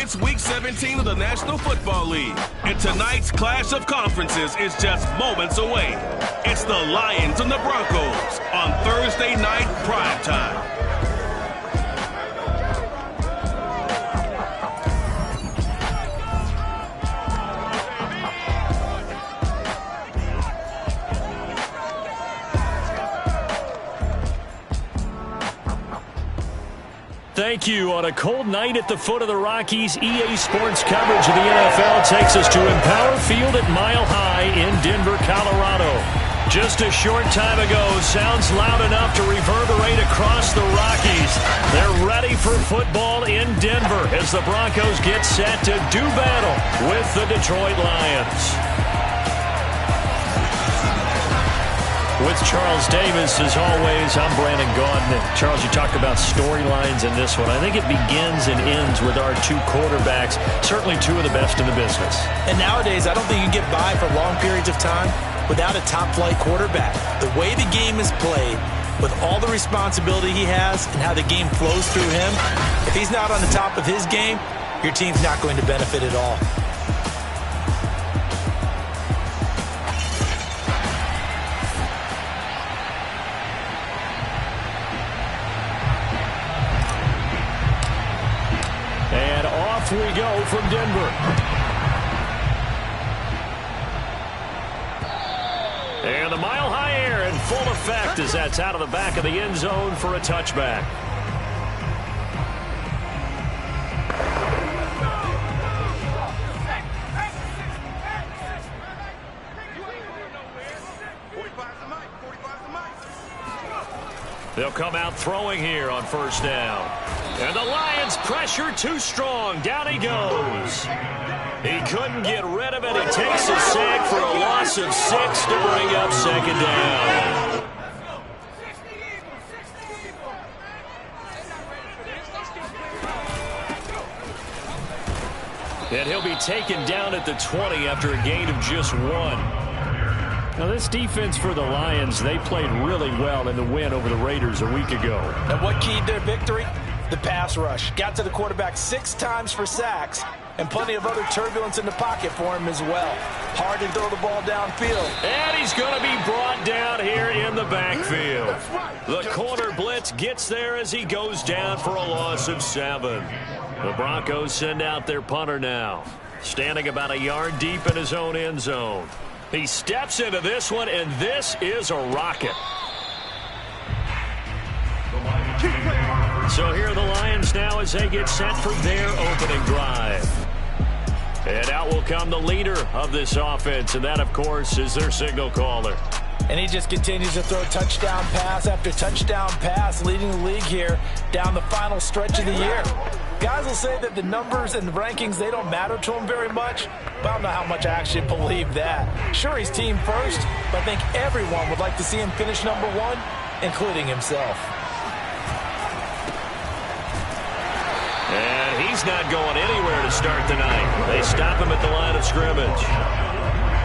It's Week 17 of the National Football League, and tonight's clash of conferences is just moments away. It's the Lions and the Broncos on Thursday night primetime. Thank you. On a cold night at the foot of the Rockies, EA Sports coverage of the NFL takes us to Empower Field at Mile High in Denver, Colorado. Just a short time ago, sounds loud enough to reverberate across the Rockies. They're ready for football in Denver as the Broncos get set to do battle with the Detroit Lions. With Charles Davis, as always, I'm Brandon Gaudin. Charles, you talked about storylines in this one. I think it begins and ends with our two quarterbacks, certainly two of the best in the business. And nowadays, I don't think you can get by for long periods of time without a top-flight quarterback. The way the game is played, with all the responsibility he has and how the game flows through him, if he's not on the top of his game, your team's not going to benefit at all. We go from Denver. And the Mile High air in full effect as that's out of the back of the end zone for a touchback. They'll come out throwing here on first down. And the Lions pressure too strong. Down he goes. He couldn't get rid of it. He takes a sack for a loss of 6 to bring up second down. And he'll be taken down at the 20 after a gain of just 1. Now, this defense for the Lions, they played really well in the win over the Raiders a week ago. And what keyed their victory? The pass rush. Got to the quarterback 6 times for sacks, and plenty of other turbulence in the pocket for him as well. Hard to throw the ball downfield. And he's going to be brought down here in the backfield. The corner blitz gets there as he goes down for a loss of 7. The Broncos send out their punter now, standing about a yard deep in his own end zone. He steps into this one, and this is a rocket. So here are the Lions now as they get set for their opening drive. And out will come the leader of this offense, and that, of course, is their signal caller. And he just continues to throw touchdown pass after touchdown pass, leading the league here down the final stretch of the year. Guys will say that the numbers and the rankings, they don't matter to him very much, but I don't know how much I actually believe that. Sure, he's team first, but I think everyone would like to see him finish number 1, including himself. And he's not going anywhere to start the night. They stop him at the line of scrimmage.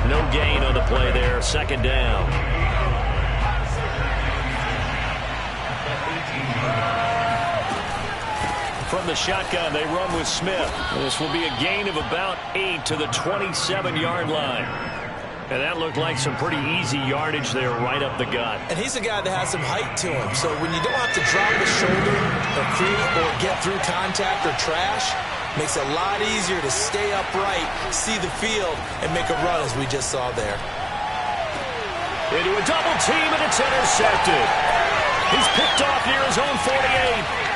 No gain on the play there, second down. From the shotgun, they run with Smith. This will be a gain of about 8 to the 27-yard line. And that looked like some pretty easy yardage there right up the gut. And he's a guy that has some height to him. So when you don't have to drop his shoulder or create or get through contact or trash, makes it a lot easier to stay upright, see the field, and make a run as we just saw there. Into a double team, and it's intercepted. He's picked off near his own 48.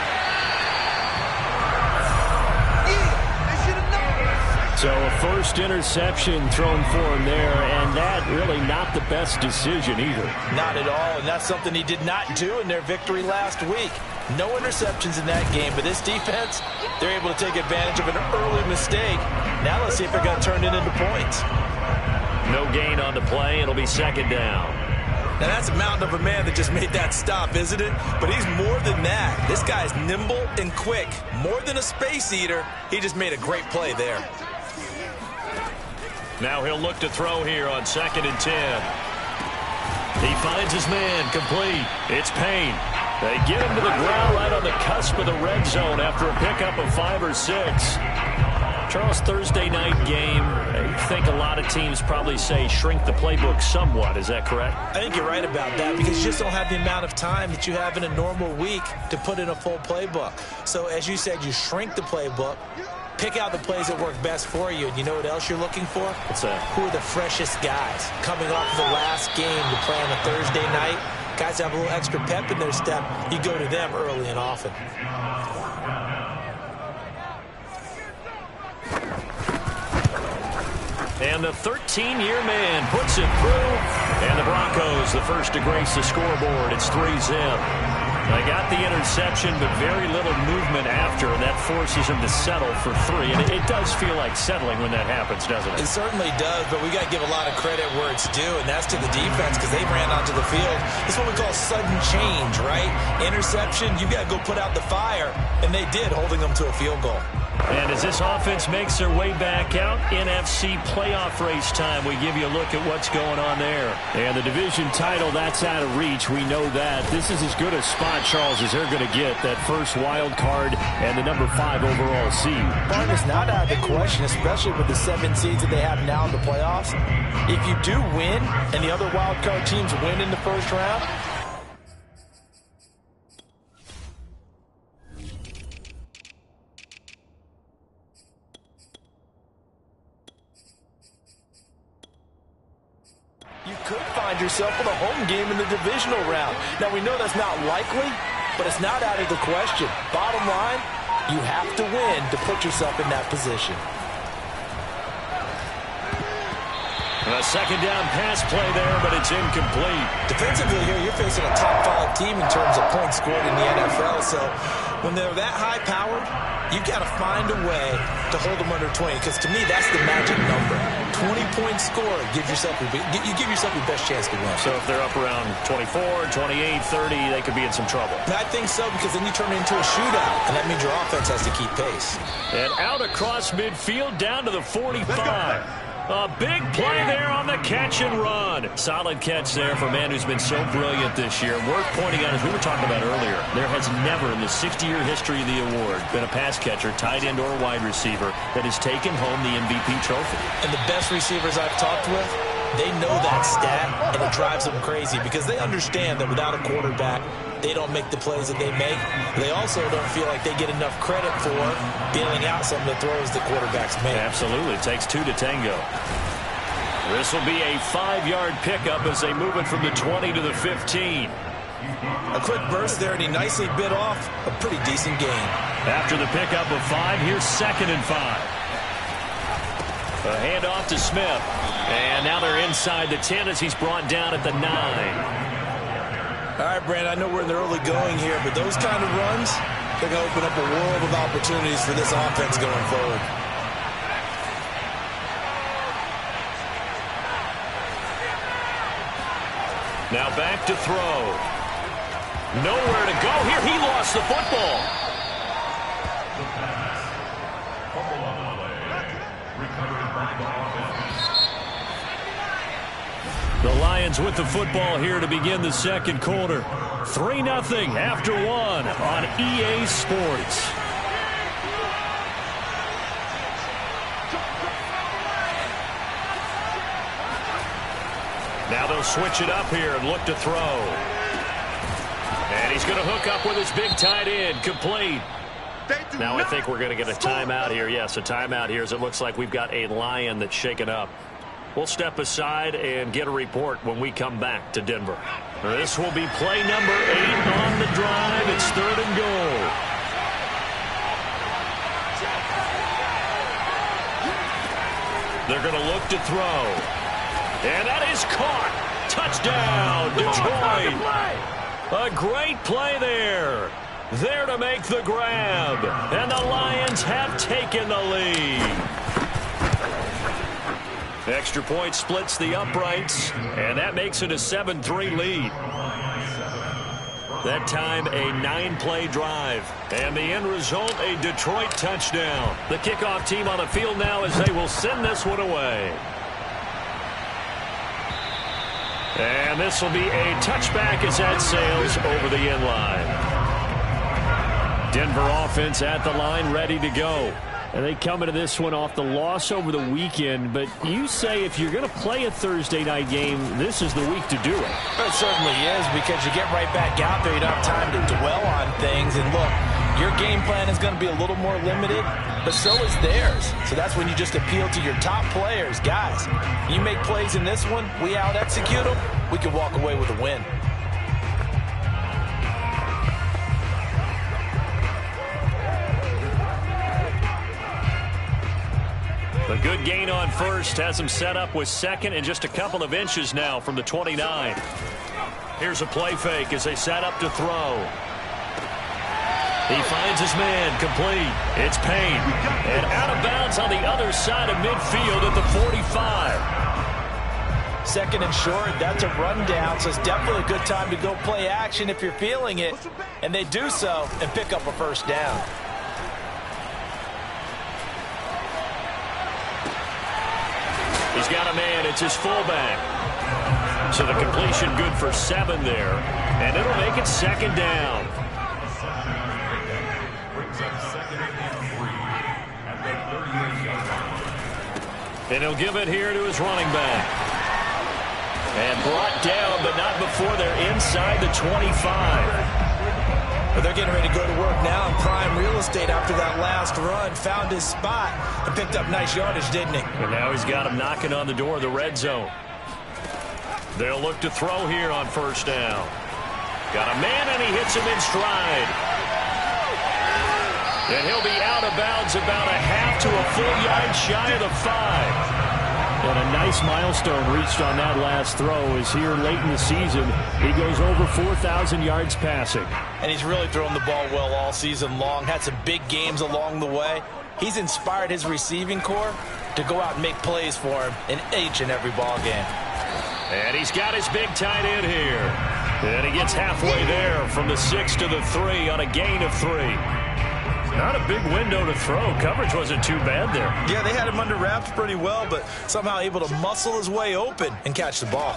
So a first interception thrown for him there, and that really not the best decision either. Not at all, and that's something he did not do in their victory last week. No interceptions in that game, but this defense, they're able to take advantage of an early mistake. Now let's see if they're going to turn it into points. No gain on the play. It'll be second down. Now that's a mountain of a man that just made that stop, isn't it? But he's more than that. This guy's nimble and quick. More than a space eater, he just made a great play there. Now he'll look to throw here on 2nd and 10. He finds his man complete. It's Payne. They get him to the ground right on the cusp of the red zone after a pickup of 5 or 6. Charles, Thursday night game, I think a lot of teams probably say shrink the playbook somewhat. Is that correct? I think you're right about that because you just don't have the amount of time that you have in a normal week to put in a full playbook. So as you said, you shrink the playbook, pick out the plays that work best for you. And you know what else you're looking for? What's that? Who are the freshest guys coming off of the last game to play on a Thursday night? Guys have a little extra pep in their step. You go to them early and often. And the 13-year man puts it through. And the Broncos, the first to grace the scoreboard. It's 3-zip. They got the interception, but very little movement after, and that forces him to settle for 3. And it does feel like settling when that happens, doesn't it? It certainly does, but we got to give a lot of credit where it's due, and that's to the defense because they ran onto the field. It's what we call sudden change, right? Interception, you got to go put out the fire, and they did, holding them to a field goal. And as this offense makes their way back out, NFC playoff race time, we give you a look at what's going on there. And the division title, that's out of reach. We know that. This is as good a spot, Charles, as they're going to get. That first wild card and the number 5 overall seed. Barn is not out of the question, especially with the 7 seeds that they have now in the playoffs. If you do win and the other wild card teams win in the first round, you could find yourself with a home game in the divisional round. Now, we know that's not likely, but it's not out of the question. Bottom line, you have to win to put yourself in that position. A second down pass play there, but it's incomplete. Defensively here, you're facing a top 5 team in terms of points scored in the NFL. So when they're that high-powered, you've got to find a way to hold them under 20. Because to me, that's the magic number. 20-point score, you give yourself your best chance to win. So if they're up around 24, 28, 30, they could be in some trouble. I think so, because then you turn it into a shootout, and that means your offense has to keep pace. And out across midfield, down to the 45. A big play there on the catch and run. Solid catch there for a man who's been so brilliant this year. Worth pointing out, as we were talking about earlier, there has never in the 60-year history of the award been a pass catcher, tight end, or wide receiver that has taken home the MVP trophy. And the best receivers I've talked with, they know that stat, and it drives them crazy because they understand that without a quarterback, they don't make the plays that they make. They also don't feel like they get enough credit for bailing out some of the throws that quarterbacks make. Absolutely. It takes 2 to tango. This will be a 5-yard pickup as they move it from the 20 to the 15. A quick burst there, and he nicely bit off a pretty decent gain. After the pickup of 5, here's 2nd and 5. A handoff to Smith. And now they're inside the 10 as he's brought down at the 9. All right, Brandon, I know we're in the early going here, but those kind of runs, they're going to open up a world of opportunities for this offense going forward. Now back to throw. Nowhere to go here. He lost the football. The Lions with the football here to begin the second quarter. 3-0 after 1 on EA Sports. Now they'll switch it up here and look to throw. And he's going to hook up with his big tight end. Complete. Now I think we're going to get a timeout here. Yes, a timeout here as it looks like we've got a Lion that's shaken up. We'll step aside and get a report when we come back to Denver. This will be play number 8 on the drive. It's 3rd and goal. They're going to look to throw. And that is caught. Touchdown, Detroit. A great play there. There to make the grab. And the Lions have taken the lead. Extra point splits the uprights, and that makes it a 7-3 lead. That time, a 9-play drive. And the end result, a Detroit touchdown. The kickoff team on the field now as they will send this one away. And this will be a touchback as that sails over the end line. Denver offense at the line, ready to go. And they come into this one off the loss over the weekend. But you say if you're going to play a Thursday night game, this is the week to do it. It certainly is, because you get right back out there. You don't have time to dwell on things. And look, your game plan is going to be a little more limited, but so is theirs. So that's when you just appeal to your top players. Guys, you make plays in this one, we out-execute them, we can walk away with a win. A good gain on first has him set up with second and just a couple of inches now from the 29. Here's a play fake as they set up to throw. He finds his man, complete. It's Payne. And out of bounds on the other side of midfield at the 45. Second and short, that's a rundown, so it's definitely a good time to go play action if you're feeling it. And they do so and pick up a first down. He's got a man. It's his fullback. So the completion good for 7 there. And it'll make it second down. And he'll give it here to his running back. And brought down, but not before they're inside the 25. But they're getting ready to go to work now in prime real estate after that last run. Found his spot and picked up nice yardage, didn't he? And now he's got him knocking on the door of the red zone. They'll look to throw here on first down. Got a man, and he hits him in stride. And he'll be out of bounds about a half to a full yard shy of the 5. And a nice milestone reached on that last throw is here late in the season. He goes over 4,000 yards passing. And he's really thrown the ball well all season long. Had some big games along the way. He's inspired his receiving corps to go out and make plays for him in each and every ball game. And he's got his big tight end here. And he gets halfway there from the 6 to the 3 on a gain of 3. Not a big window to throw. Coverage wasn't too bad there. Yeah, they had him under wraps pretty well, but somehow able to muscle his way open and catch the ball.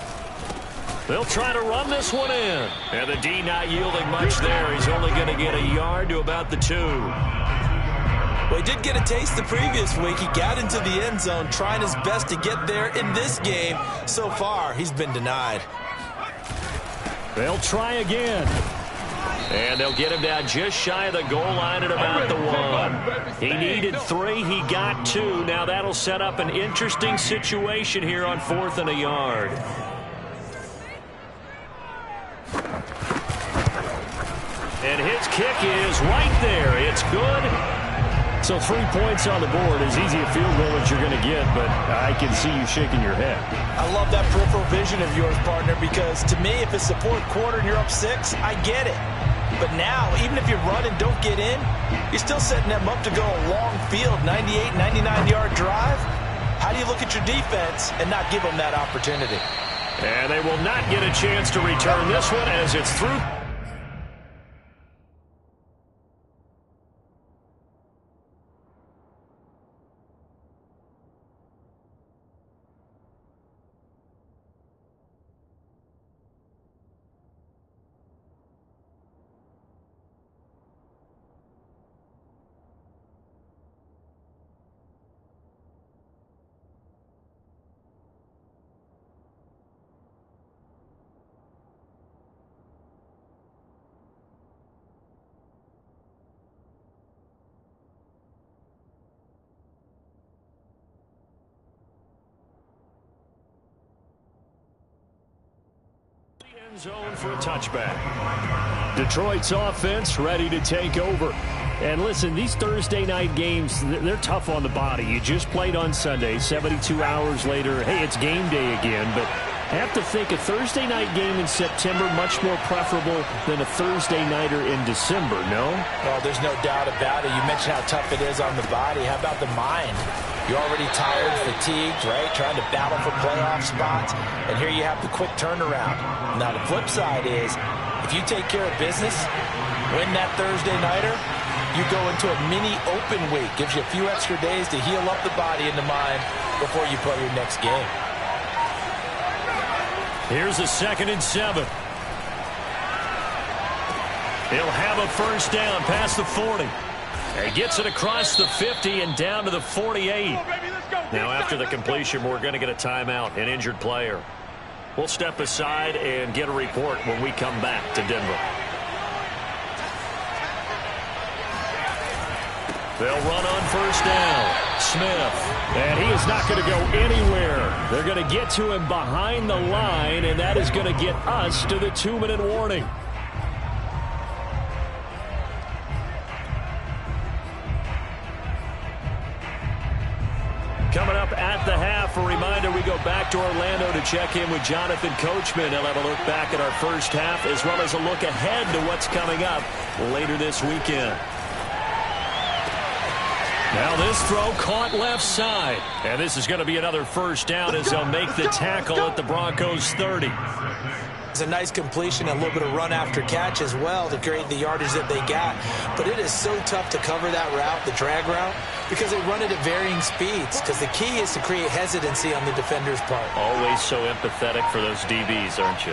They'll try to run this one in. And the D not yielding much there. He's only going to get a yard to about the 2. Well, he did get a taste the previous week. He got into the end zone, trying his best to get there in this game. So far, he's been denied. They'll try again. And they'll get him down just shy of the goal line at about the 1. He needed 3. He got 2. Now that'll set up an interesting situation here on 4th and a yard. And his kick is right there. It's good. So 3 points on the board. As easy a field goal as you're going to get, but I can see you shaking your head. I love that peripheral vision of yours, partner, because to me, if it's the 4th quarter and you're up 6, I get it. But now, even if you run and don't get in, you're still setting them up to go a long field, 98, 99-yard drive. How do you look at your defense and not give them that opportunity? And they will not get a chance to return this one as it's through. Zone for a touchback. Detroit's offense ready to take over. And listen, these Thursday night games, they're tough on the body. You just played on Sunday, 72 hours later, hey, it's game day again. But I have to think a Thursday night game in September much more preferable than a Thursday nighter in December, no? Well, there's no doubt about it. You mentioned how tough it is on the body. How about the mind? You're already tired, fatigued, right? Trying to battle for playoff spots. And here you have the quick turnaround. Now, the flip side is, if you take care of business, win that Thursday nighter, you go into a mini open week. Gives you a few extra days to heal up the body and the mind before you play your next game. Here's a 2nd and 7. He'll have a first down past the 40. And gets it across the 50 and down to the 48. Now after the completion, we're going to get a timeout, an injured player. We'll step aside and get a report when we come back to Denver. They'll run on first down. Smith. And he is not going to go anywhere. They're going to get to him behind the line, and that is going to get us to the 2-minute warning. Coming up at the half, a reminder, we go back to Orlando to check in with Jonathan Coachman. He'll have a look back at our first half as well as a look ahead to what's coming up later this weekend. Now this throw caught left side. And this is going to be another first down as they'll make the tackle at the Broncos 30. It's a nice completion, a little bit of run after catch as well to create the yardage that they got. But it is so tough to cover that route, the drag route, because they run it at varying speeds. Because the key is to create hesitancy on the defender's part. Always so empathetic for those DBs, aren't you?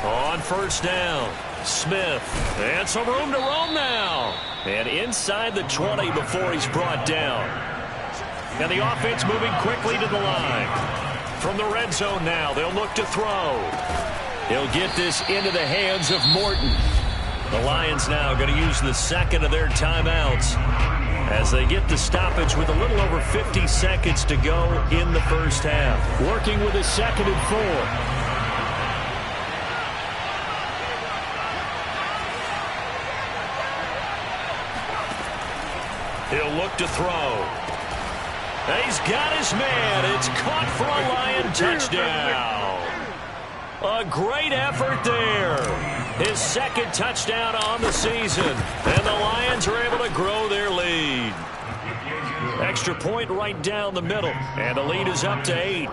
On first down, Smith. And some room to roam now. And inside the 20 before he's brought down. And the offense moving quickly to the line. From the red zone now, they'll look to throw. He'll get this into the hands of Morton. The Lions now going to use the second of their timeouts as they get the stoppage with a little over 50 seconds to go in the first half. Working with a 2nd and 4. He'll look to throw. He's got his man. It's caught for a Lion touchdown. A great effort there. His 2nd touchdown on the season. And the Lions are able to grow their lead. Extra point right down the middle. And the lead is up to 8.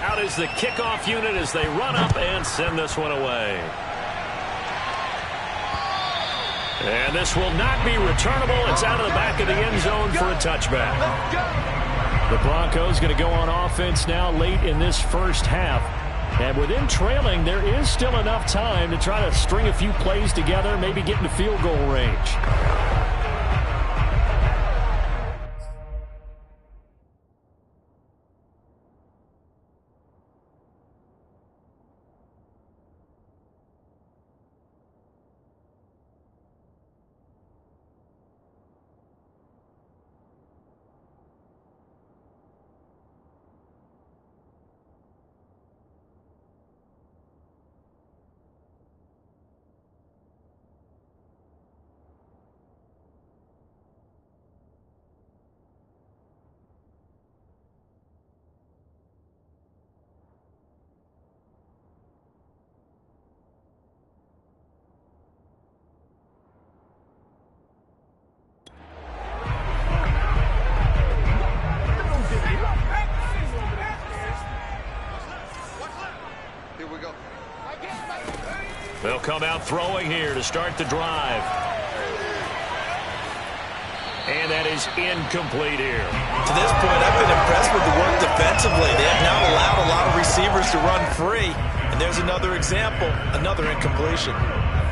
Out is the kickoff unit as they run up and send this one away. And this will not be returnable. It's out of the back of the end zone for a touchback. The Broncos going to go on offense now late in this first half. And with them trailing, there is still enough time to try to string a few plays together, maybe get into field goal range. They'll come out throwing here to start the drive. And that is incomplete here. To this point, I've been impressed with the work defensively. They have not allowed a lot of receivers to run free. And there's another example, another incompletion.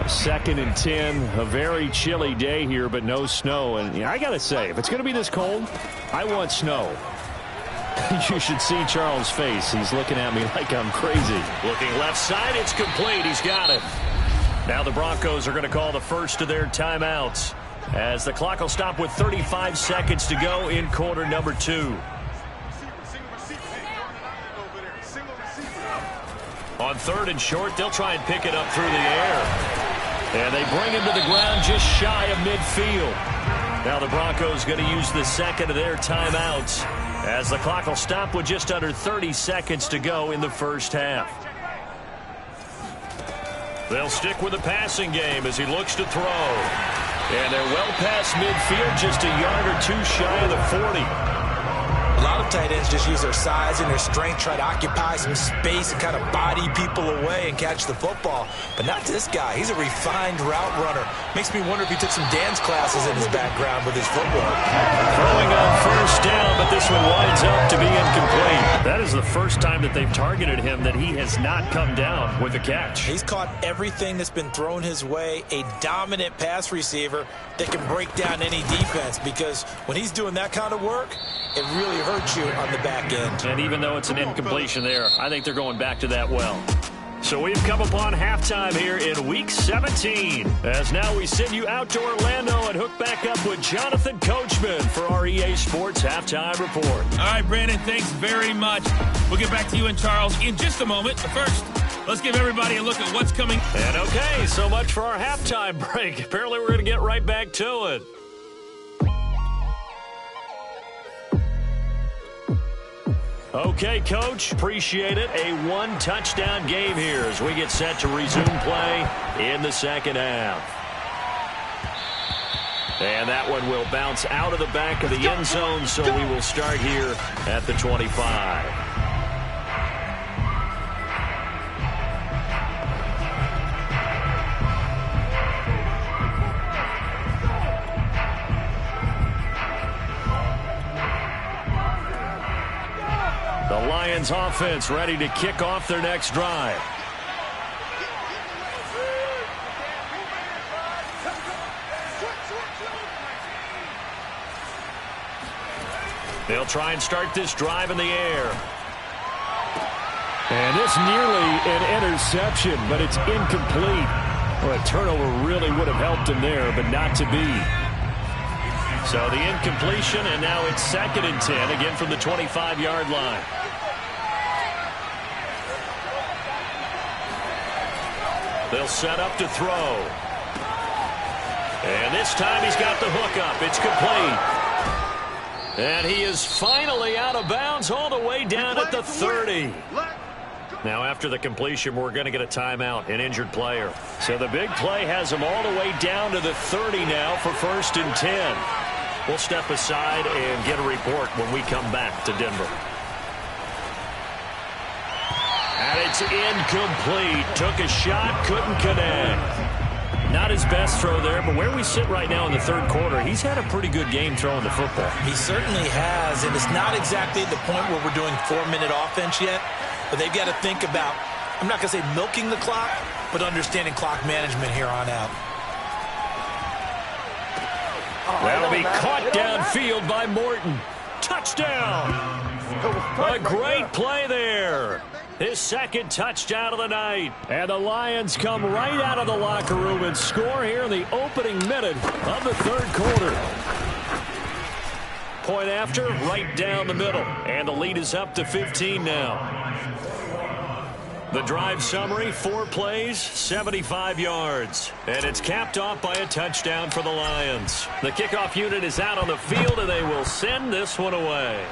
2nd and 10, a very chilly day here, but no snow. And I got to say, if it's going to be this cold, I want snow. You should see Charles' face. He's looking at me like I'm crazy. Looking left side, it's complete. He's got it. Now the Broncos are going to call the first of their timeouts as the clock will stop with 35 seconds to go in quarter number 2. On 3rd and short, they'll try and pick it up through the air. And they bring him to the ground just shy of midfield. Now the Broncos going to use the second of their timeouts as the clock will stop with just under 30 seconds to go in the first half. They'll stick with the passing game as he looks to throw. And they're well past midfield, just a yard or two shy of the 40. A lot of tight ends just use their size and their strength, try to occupy some space and kind of body people away and catch the football. But not this guy. He's a refined route runner. Makes me wonder if he took some dance classes in his background with his footwork. Throwing on first down, but this one winds up to be incomplete. That is the first time that they've targeted him that he has not come down with a catch. He's caught everything that's been thrown his way. A dominant pass receiver that can break down any defense, because when he's doing that kind of work, it really hurts you on the back end. And even though it's an incompletion there, I think they're going back to that well. So we've come upon halftime here in Week 17. As now we send you out to Orlando and hook back up with Jonathan Coachman for our EA Sports Halftime Report. All right, Brandon, thanks very much. We'll get back to you and Charles in just a moment. But first, let's give everybody a look at what's coming. And okay, so much for our halftime break. Apparently we're going to get right back to it. Okay, Coach, appreciate it. A one-touchdown game here as we get set to resume play in the second half. And that one will bounce out of the back of the end zone, so we will start here at the 25. The Lions offense ready to kick off their next drive. They'll try and start this drive in the air. And this nearly an interception, but it's incomplete. Well, a turnover really would have helped him there, but not to be. So the incompletion, and now it's 2nd and 10, again from the 25-yard line. They'll set up to throw. And this time he's got the hook up. It's complete. And he is finally out of bounds all the way down at the 30. Now after the completion, we're going to get a timeout, an injured player. So the big play has him all the way down to the 30 now for 1st and 10. We'll step aside and get a report when we come back to Denver. And it's incomplete. Took a shot, couldn't connect. Not his best throw there, but where we sit right now in the third quarter, he's had a pretty good game throwing the football. He certainly has, and it's not exactly the point where we're doing 4-minute offense yet, but they've got to think about, I'm not going to say milking the clock, but understanding clock management here on out. That'll be caught downfield by Morton. Touchdown! A great play there. His 2nd touchdown of the night. And the Lions come right out of the locker room and score here in the opening minute of the third quarter. Point after, right down the middle. And the lead is up to 15 now. The drive summary, 4 plays, 75 yards. And it's capped off by a touchdown for the Lions. The kickoff unit is out on the field, and they will send this one away.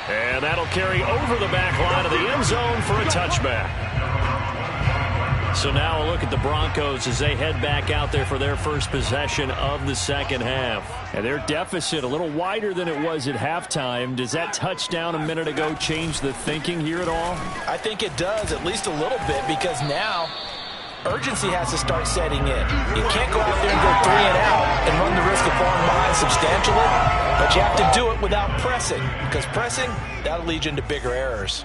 And that'll carry over the back line of the end zone for a touchback. So now a look at the Broncos as they head back out there for their first possession of the second half. And their deficit a little wider than it was at halftime. Does that touchdown a minute ago change the thinking here at all? I think it does, at least a little bit, because now urgency has to start setting in. You can't go out there and go 3 and out and run the risk of falling behind substantially, but you have to do it without pressing, because pressing, that'll lead you into bigger errors.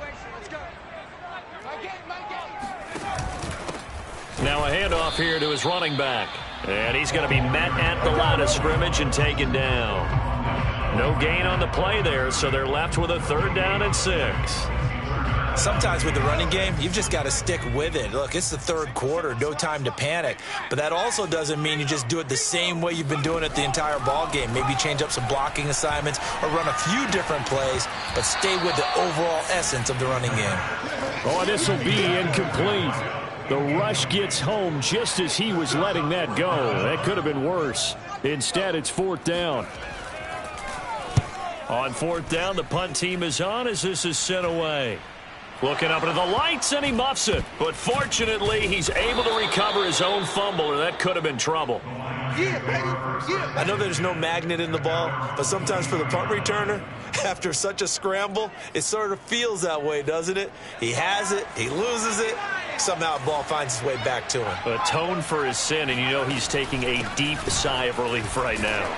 Now a handoff here to his running back. And he's going to be met at the line of scrimmage and taken down. No gain on the play there, so they're left with a 3rd down and 6. Sometimes with the running game, you've just got to stick with it. Look, it's the third quarter, no time to panic. But that also doesn't mean you just do it the same way you've been doing it the entire ball game. Maybe change up some blocking assignments or run a few different plays, but stay with the overall essence of the running game. Oh, this will be incomplete. The rush gets home just as he was letting that go. That could have been worse. Instead, it's 4th down. On 4th down, the punt team is on as this is sent away. Looking up into the lights, and he muffs it. But fortunately, he's able to recover his own fumble, or that could have been trouble. I know there's no magnet in the ball, but sometimes for the punt returner, after such a scramble, it sort of feels that way, doesn't it? He has it, he loses it, somehow the ball finds its way back to him. Atone for his sin, and you know he's taking a deep sigh of relief right now.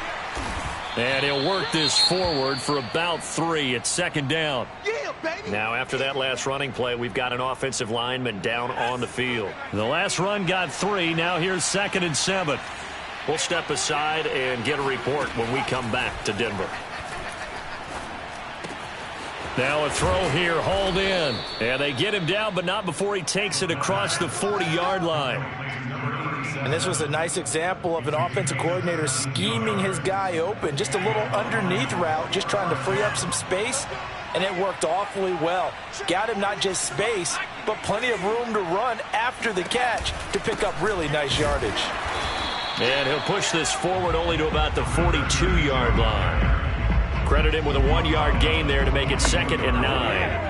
And he'll work this forward for about 3. It's second down. Yeah, baby. Now, after that last running play, we've got an offensive lineman down on the field. The last run got 3. Now here's 2nd and 7. We'll step aside and get a report when we come back to Denver. Now a throw here, hauled in. And they get him down, but not before he takes it across the 40-yard line. And this was a nice example of an offensive coordinator scheming his guy open. Just a little underneath route, just trying to free up some space. And it worked awfully well. Got him not just space, but plenty of room to run after the catch to pick up really nice yardage. And he'll push this forward only to about the 42-yard line. Credit him with a 1-yard gain there to make it 2nd and 9.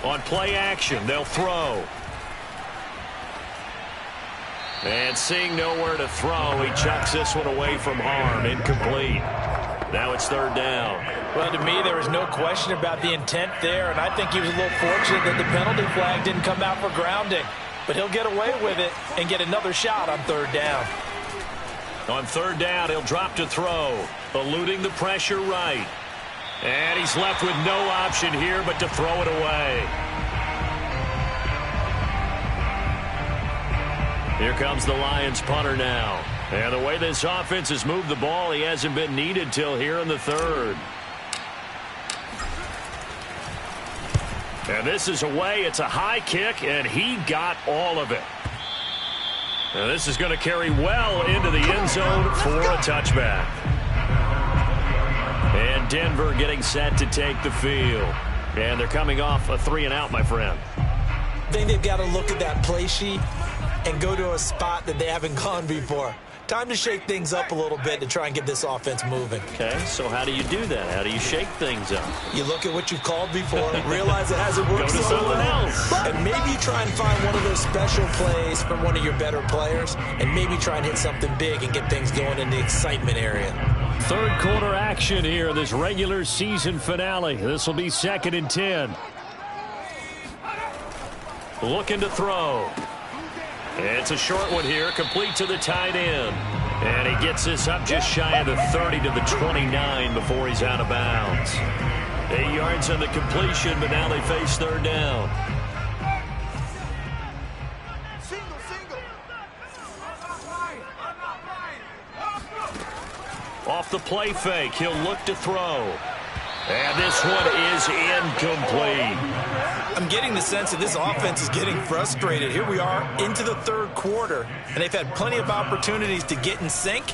On play action, they'll throw. And seeing nowhere to throw, he chucks this one away from harm. Incomplete. Now it's 3rd down. Well, to me, there was no question about the intent there, and I think he was a little fortunate that the penalty flag didn't come out for grounding. But he'll get away with it and get another shot on 3rd down. On 3rd down, he'll drop to throw, eluding the pressure right. And he's left with no option here but to throw it away. Here comes the Lions punter now. And the way this offense has moved the ball, he hasn't been needed till here in the 3rd. And this is away. It's a high kick, and he got all of it. And this is going to carry well into the end zone for a touchback. And Denver getting set to take the field. And they're coming off a 3-and-out, my friend. I think they've got to look at that play sheet and go to a spot that they haven't gone before. Time to shake things up a little bit to try and get this offense moving. Okay, so how do you do that? How do you shake things up? You look at what you've called before, realize it hasn't worked Go to so someone well, else. and maybe you try and find one of those special plays from one of your better players, and maybe try and hit something big and get things going in the excitement area. 3rd quarter action here, this regular season finale. This will be 2nd and 10. Looking to throw. It's a short one here, complete to the tight end. And he gets this up just shy of the 30 to the 29 before he's out of bounds. 8 yards on the completion, but now they face 3rd down. Off the play fake, he'll look to throw. And this one is incomplete. I'm getting the sense that this offense is getting frustrated. Here we are into the 3rd quarter, and they've had plenty of opportunities to get in sync.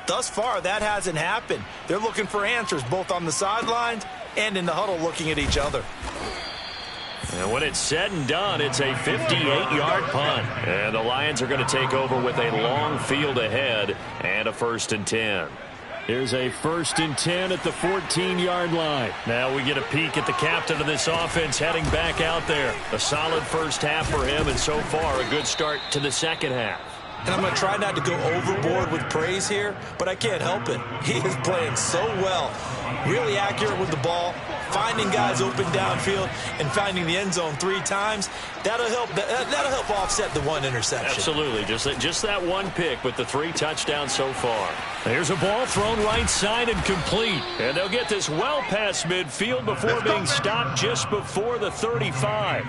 Thus far, that hasn't happened. They're looking for answers both on the sidelines and in the huddle looking at each other. And when it's said and done, it's a 58-yard punt. And the Lions are going to take over with a long field ahead and a 1st and 10. Here's a 1st and 10 at the 14-yard line. Now we get a peek at the captain of this offense heading back out there. A solid first half for him, and so far a good start to the 2nd half. And I'm going to try not to go overboard with praise here, but I can't help it. He is playing so well. Really accurate with the ball, finding guys open downfield, and finding the end zone 3 times. That'll help offset the 1 interception. Absolutely. Just that 1 pick, but the 3 touchdowns so far. Here's a ball thrown right side and complete. And they'll get this well past midfield before being stopped just before the 35.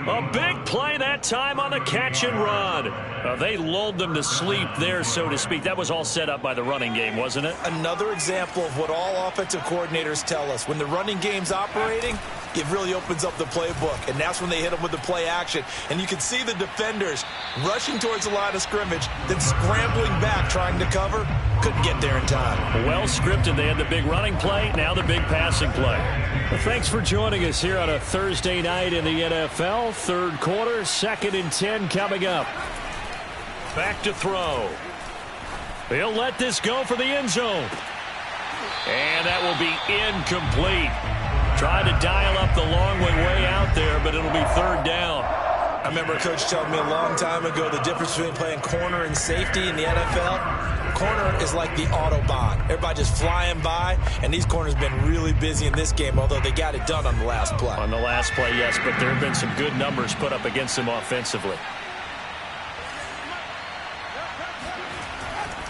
A big play that time on the catch and run. They lulled them to sleep there, so to speak. That was all set up by the running game, wasn't it? Another example of what all offensive coordinators tell us. When the running game's operating, it really opens up the playbook, and that's when they hit them with the play action. And you can see the defenders rushing towards the line of scrimmage, then scrambling back trying to cover. Couldn't get there in time. Well scripted. They had the big running play, now the big passing play. Well, thanks for joining us here on a Thursday night in the NFL. 3rd quarter, 2nd and 10 coming up. Back to throw. He'll let this go for the end zone. And that will be incomplete. Tried to dial up the long way out there, but it'll be third down. I remember a coach telling me a long time ago the difference between playing corner and safety in the NFL. Corner is like the Autobahn. Everybody just flying by, and these corners have been really busy in this game, although they got it done on the last play. On the last play, yes, but there have been some good numbers put up against them offensively.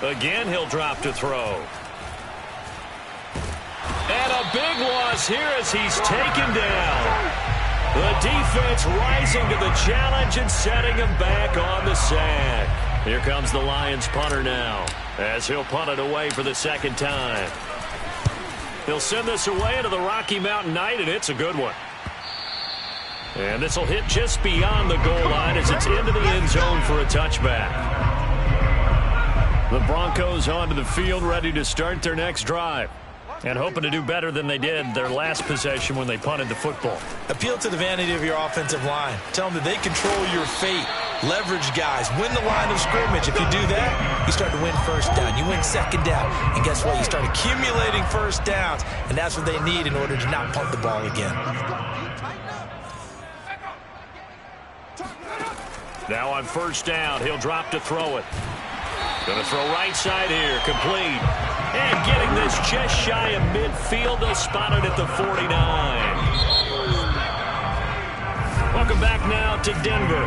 Again, he'll drop to throw. And a big loss here as he's taken down. The defense rising to the challenge and setting him back on the sack. Here comes the Lions punter now, as he'll punt it away for the second time. He'll send this away into the Rocky Mountain Night, and it's a good one. And this will hit just beyond the goal line as it's into the end zone for a touchback. The Broncos onto the field, ready to start their next drive. And hoping to do better than they did their last possession when they punted the football. Appeal to the vanity of your offensive line. Tell them that they control your fate. Leverage guys. Win the line of scrimmage. If you do that, you start to win first down. You win second down. And guess what? You start accumulating first downs. And that's what they need in order to not punt the ball again. Now on first down, he'll drop to throw it. Going to throw right side here. Complete. And getting this just shy of midfield. They'll spot it at the 49. Welcome back now to Denver.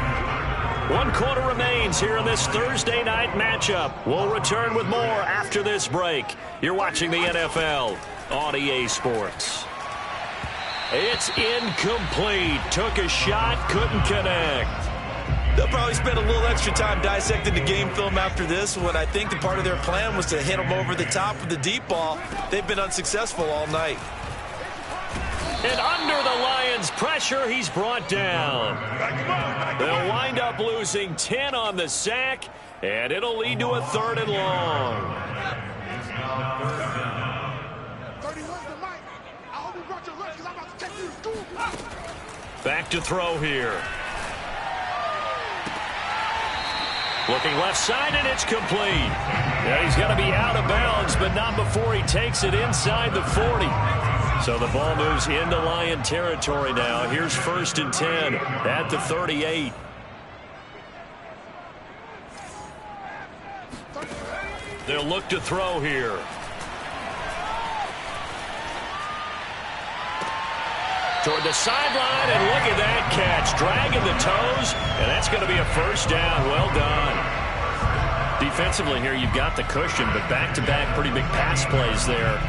1 quarter remains here in this Thursday night matchup. We'll return with more after this break. You're watching the NFL on EA Sports. It's incomplete. Took a shot, couldn't connect. They'll probably spend a little extra time dissecting the game film after this when I think the part of their plan was to hit them over the top with the deep ball. They've been unsuccessful all night. And under the Lions' pressure, he's brought down. They'll wind up losing 10 on the sack, and it'll lead to a 3rd and long. Back to throw here. Looking left side, and it's complete. Yeah, he's got to be out of bounds, but not before he takes it inside the 40. So the ball moves into Lion territory now. Here's 1st and 10 at the 38. They'll look to throw here. Toward the sideline, and look at that catch. Dragging the toes, and that's going to be a 1st down. Well done. Defensively here, you've got the cushion, but back-to-back pretty big pass plays there.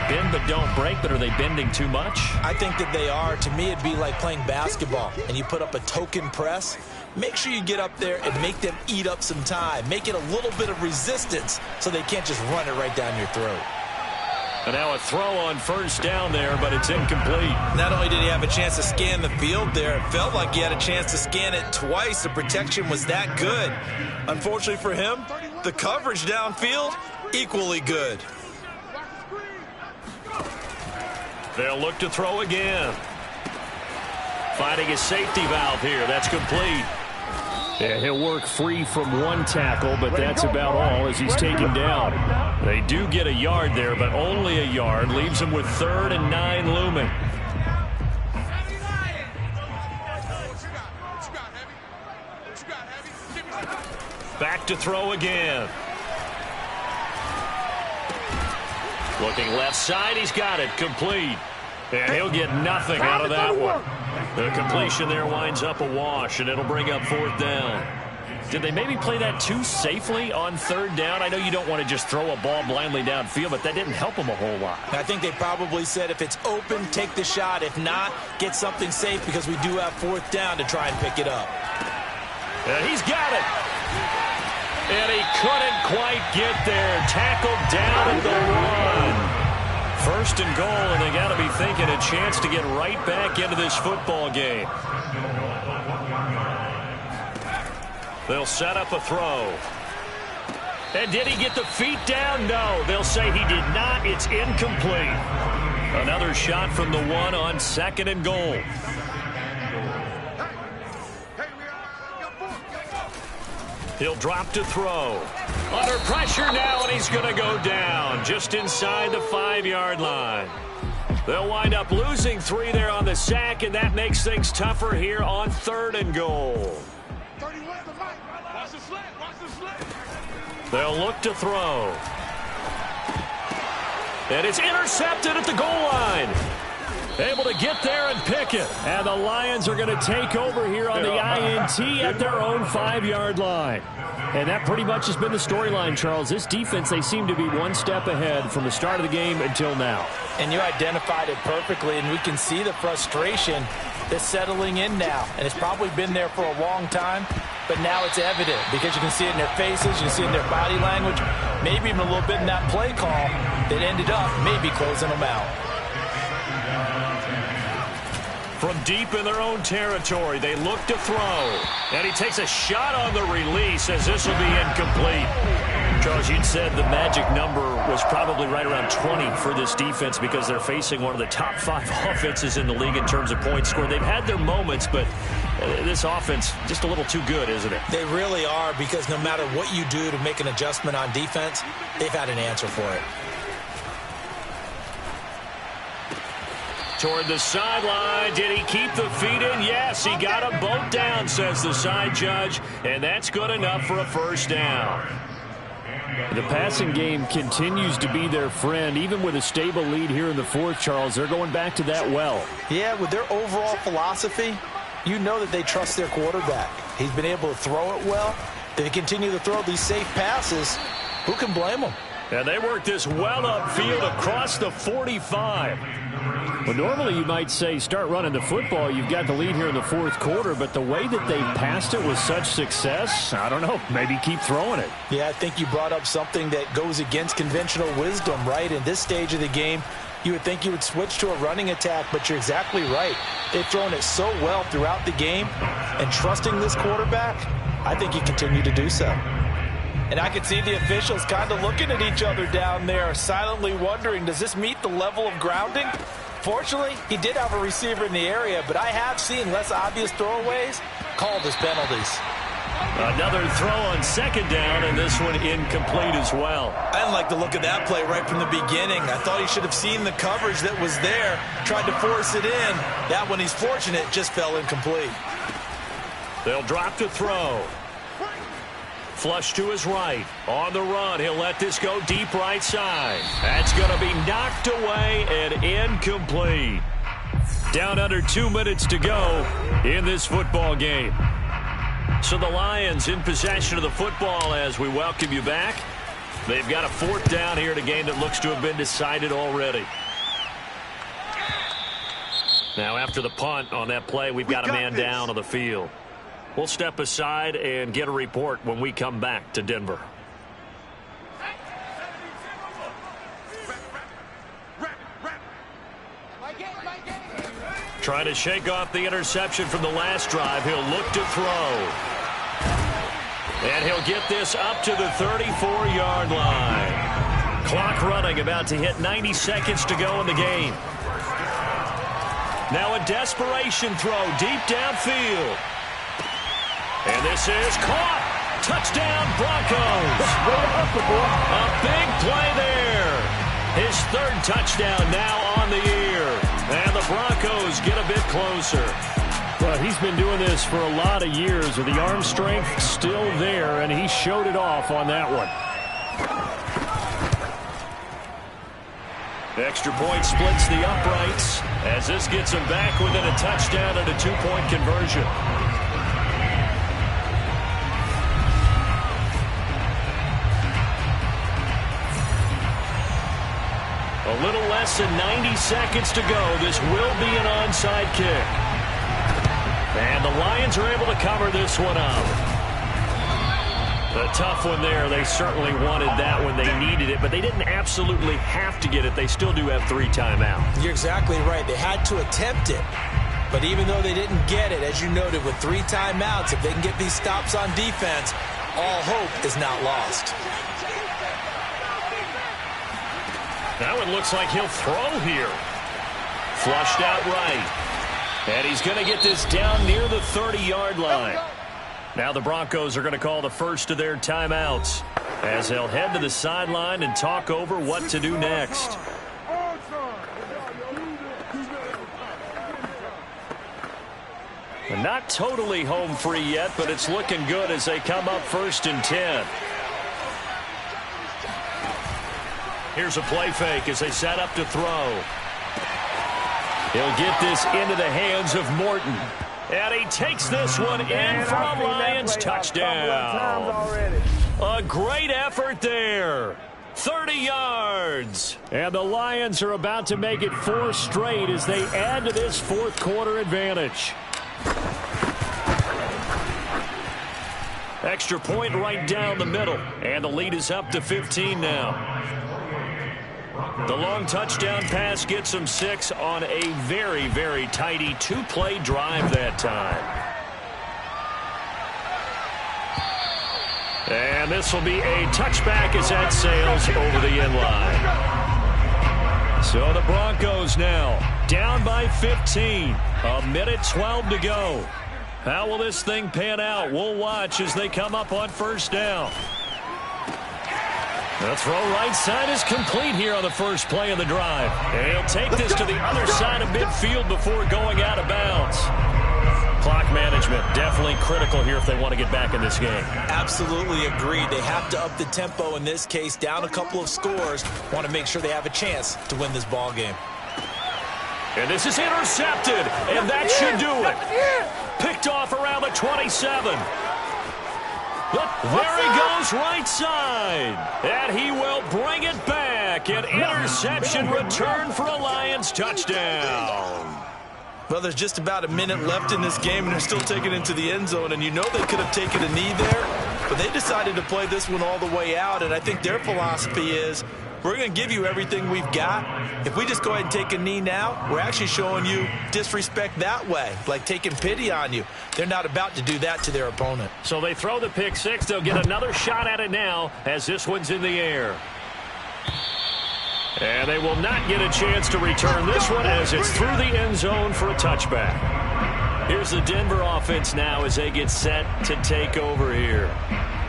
Bend but don't break, but are they bending too much? I think that they are. To me, it'd be like playing basketball, and you put up a token press. Make sure you get up there and make them eat up some time. Make it a little bit of resistance so they can't just run it right down your throat. And now a throw on 1st down there, but it's incomplete. Not only did he have a chance to scan the field there, it felt like he had a chance to scan it twice. The protection was that good. Unfortunately for him, the coverage downfield, equally good. They'll look to throw again. Finding a safety valve here. That's complete. Yeah, he'll work free from 1 tackle, but that's about all as he's taken down. They do get a yard there, but only a yard. Leaves him with 3rd and 9 looming. Back to throw again. Looking left side, he's got it. Complete. And he'll get nothing out of that one. The completion there winds up a wash, and it'll bring up 4th down. Did they maybe play that too safely on 3rd down? I know you don't want to just throw a ball blindly downfield, but that didn't help them a whole lot. I think they probably said if it's open, take the shot. If not, get something safe because we do have 4th down to try and pick it up. And he's got it. And he couldn't quite get there. Tackled down at the 1. 1st and goal, and they got to be thinking a chance to get right back into this football game. They'll set up a throw. And did he get the feet down? No. They'll say he did not. It's incomplete. Another shot from the 1 on 2nd and goal. He'll drop to throw. Under pressure now, and he's going to go down just inside the 5-yard line. They'll wind up losing 3 there on the sack, and that makes things tougher here on 3rd and goal. They'll look to throw. And it's intercepted at the goal line. Able to get there and pick it. And the Lions are going to take over here on the INT at their own 5-yard line. And that pretty much has been the storyline, Charles. This defense, they seem to be one step ahead from the start of the game until now. And you identified it perfectly, and we can see the frustration that's settling in now. And it's probably been there for a long time, but now it's evident because you can see it in their faces, you can see it in their body language, maybe even a little bit in that play call that ended up maybe closing them out. From deep in their own territory, they look to throw. And he takes a shot on the release as this will be incomplete. Charles, you'd said the magic number was probably right around 20 for this defense because they're facing one of the top 5 offenses in the league in terms of points scored. They've had their moments, but this offense just a little too good, isn't it? They really are, because no matter what you do to make an adjustment on defense, they've had an answer for it. Toward the sideline. Did he keep the feet in? Yes, he got them both down, says the side judge, and that's good enough for a first down. The passing game continues to be their friend. Even with a stable lead here in the 4th, Charles, they're going back to that well. Yeah, with their overall philosophy, you know that they trust their quarterback. He's been able to throw it well. They continue to throw these safe passes. Who can blame them? And they work this well upfield across the 45. Well, normally you might say start running the football. You've got the lead here in the 4th quarter, but the way that they passed it with such success, I don't know, maybe keep throwing it. Yeah, I think you brought up something that goes against conventional wisdom, right? In this stage of the game, you would think you would switch to a running attack, but you're exactly right. They've thrown it so well throughout the game, and trusting this quarterback, I think you continue to do so. And I can see the officials kind of looking at each other down there, silently wondering, does this meet the level of grounding? Fortunately, he did have a receiver in the area, but I have seen less obvious throwaways called as penalties. Another throw on 2nd down, and this one incomplete as well. I didn't like the look of that play right from the beginning. I thought he should have seen the coverage that was there, tried to force it in. That one, he's fortunate, just fell incomplete. They'll drop to throw. Flush to his right. On the run, he'll let this go deep right side. That's going to be knocked away and incomplete. Down under 2 minutes to go in this football game. So the Lions in possession of the football as we welcome you back. They've got a 4th down here in a game that looks to have been decided already. Now after the punt on that play, we've got a man down on the field. We'll step aside and get a report when we come back to Denver. Trying to shake off the interception from the last drive. He'll look to throw. And he'll get this up to the 34-yard line. Clock running, about to hit 90 seconds to go in the game. Now a desperation throw deep downfield. And this is caught. Touchdown, Broncos. A big play there. His 3rd touchdown now on the year. And the Broncos get a bit closer. Well, he's been doing this for a lot of years with the arm strength still there, and he showed it off on that one. Extra point splits the uprights as this gets him back within a touchdown and a 2-point conversion. A little less than 90 seconds to go. This will be an onside kick. And the Lions are able to cover this one up. A tough one there. They certainly wanted that when they needed it, but they didn't absolutely have to get it. They still do have 3 timeouts. You're exactly right. They had to attempt it. But even though they didn't get it, as you noted, with 3 timeouts, if they can get these stops on defense, all hope is not lost. Now it looks like he'll throw here. Flushed out right. And he's going to get this down near the 30-yard line. Now the Broncos are going to call the first of their timeouts as they'll head to the sideline and talk over what to do next. Not totally home free yet, but it's looking good as they come up 1st and 10. Here's a play fake as they set up to throw. He'll get this into the hands of Morton. And he takes this one in for a Lions touchdown. A great effort there. 30 yards. And the Lions are about to make it 4 straight as they add to this fourth quarter advantage. Extra point right down the middle. And the lead is up to 15 now. The long touchdown pass gets them 6 on a very, very tidy 2-play drive that time. And this will be a touchback as that sails over the end line. So the Broncos now down by 15. 1:12 to go. How will this thing pan out? We'll watch as they come up on 1st down. The throw right side is complete here on the first play of the drive. And he'll take this to the other side of midfield before going out of bounds. Clock management definitely critical here if they want to get back in this game. Absolutely agreed. They have to up the tempo in this case, down a couple of scores. Want to make sure they have a chance to win this ball game. And this is intercepted, and that should do it. Picked off around the 27. But there he goes right side. And he will bring it back. An interception return for a Lions touchdown. Well, there's just about a minute left in this game, and they're still taking it into the end zone. And you know they could have taken a knee there, but they decided to play this one all the way out. And I think their philosophy is, we're going to give you everything we've got. If we just go ahead and take a knee now, we're actually showing you disrespect that way, like taking pity on you. They're not about to do that to their opponent. So they throw the pick 6. They'll get another shot at it now as this one's in the air. And they will not get a chance to return this one as it's through the end zone for a touchback. Here's the Denver offense now as they get set to take over here.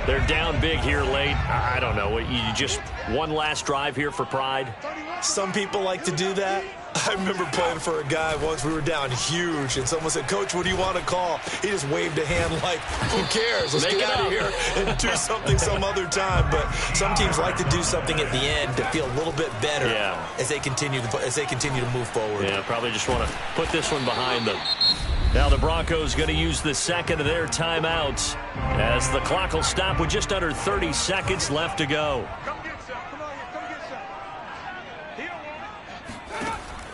They're down big here late. I don't know. You just one last drive here for pride? Some people like to do that. I remember playing for a guy once. We were down huge, and someone said, "Coach, what do you want to call?" He just waved a hand like, who cares? Let's get out of here and do something some other time. But some teams like to do something at the end to feel a little bit better as they continue to move forward. Yeah, probably just want to put this one behind them. Now the Broncos going to use the second of their timeouts as the clock will stop with just under 30 seconds left to go.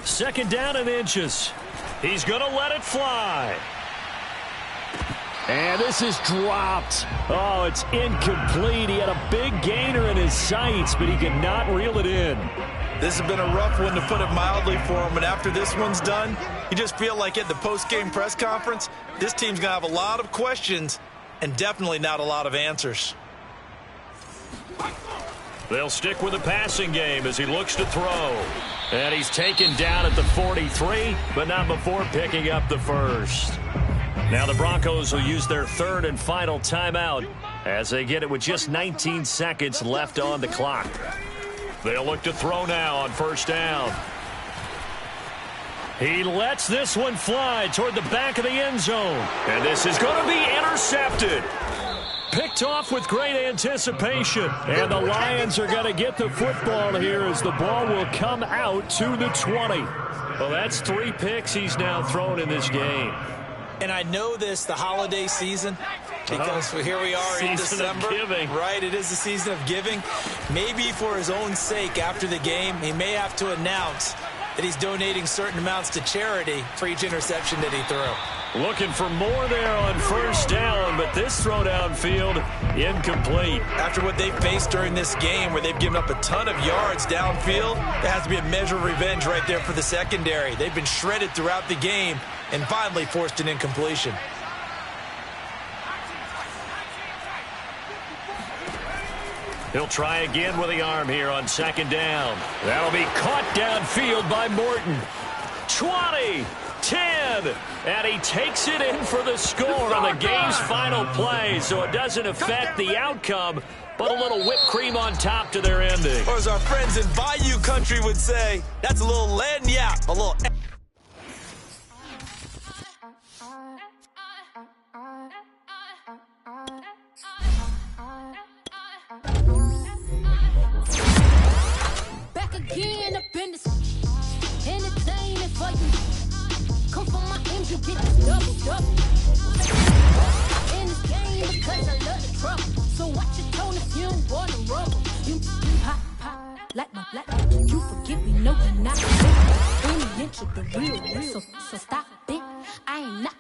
Second down and inches. He's going to let it fly. And this is dropped. Oh, it's incomplete. He had a big gainer in his sights, but he could not reel it in. This has been a rough one, to put it mildly, for him. And after this one's done, you just feel like at the post-game press conference, this team's going to have a lot of questions and definitely not a lot of answers. They'll stick with the passing game as he looks to throw. And he's taken down at the 43, but not before picking up the first. Now the Broncos will use their third and final timeout as they get it with just 19 seconds left on the clock. They'll look to throw now on first down. He lets this one fly toward the back of the end zone. And this is going to be intercepted. Picked off with great anticipation. And the Lions are going to get the football here as the ball will come out to the 20. Well, that's 3 picks he's now thrown in this game. And I know this, the holiday season, because here we are in December. Right, it is the season of giving. Maybe for his own sake after the game, he may have to announce that he's donating certain amounts to charity for each interception that he threw. Looking for more there on first down, but this throw downfield incomplete. After what they faced during this game where they've given up a ton of yards downfield, there has to be a measure of revenge right there for the secondary. They've been shredded throughout the game and finally forced an incompletion. He'll try again with the arm here on second down. That'll be caught downfield by Morton. 20, 10, and he takes it in for the score on the game's final play, so it doesn't affect the outcome, but a little whipped cream on top to their ending. Or as our friends in Bayou Country would say, that's a little lagniappe, a little... you get double. In this game because I love the trouble. So watch your tone if you don't want to rumble. You hot, like my black. You forget me, no, you're not. Any inch of the real. So stop it. I ain't knocking.